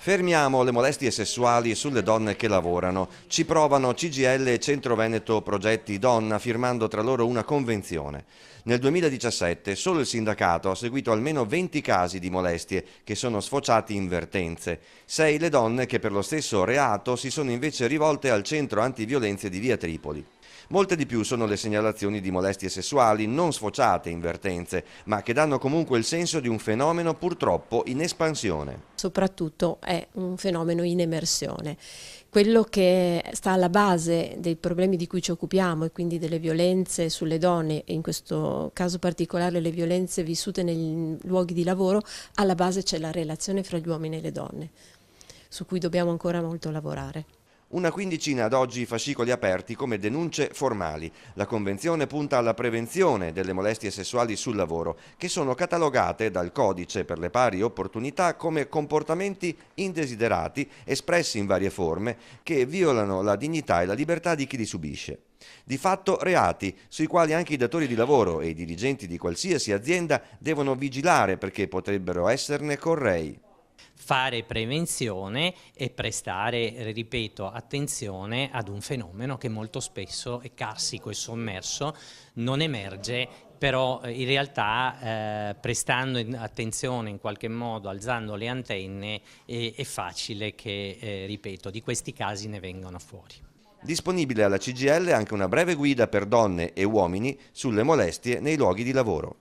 Fermiamo le molestie sessuali sulle donne che lavorano. Ci provano CGIL e Centro Veneto Progetti Donna, firmando tra loro una convenzione. Nel 2017 solo il sindacato ha seguito almeno 20 casi di molestie che sono sfociati in vertenze. 6 le donne che per lo stesso reato si sono invece rivolte al centro antiviolenze di via Tripoli. Molte di più sono le segnalazioni di molestie sessuali non sfociate in vertenze, ma che danno comunque il senso di un fenomeno purtroppo in espansione. Soprattutto è un fenomeno in emersione. Quello che sta alla base dei problemi di cui ci occupiamo e quindi delle violenze sulle donne, e in questo caso particolare le violenze vissute nei luoghi di lavoro, alla base c'è la relazione fra gli uomini e le donne, su cui dobbiamo ancora molto lavorare. Una quindicina ad oggi fascicoli aperti come denunce formali. La Convenzione punta alla prevenzione delle molestie sessuali sul lavoro, che sono catalogate dal Codice per le pari opportunità come comportamenti indesiderati espressi in varie forme che violano la dignità e la libertà di chi li subisce. Di fatto reati sui quali anche i datori di lavoro e i dirigenti di qualsiasi azienda devono vigilare perché potrebbero esserne correi. Fare prevenzione e prestare, ripeto, attenzione ad un fenomeno che molto spesso è carsico e sommerso, non emerge, però in realtà prestando attenzione in qualche modo, alzando le antenne, è facile che, ripeto, di questi casi ne vengano fuori. Disponibile alla CGIL anche una breve guida per donne e uomini sulle molestie nei luoghi di lavoro.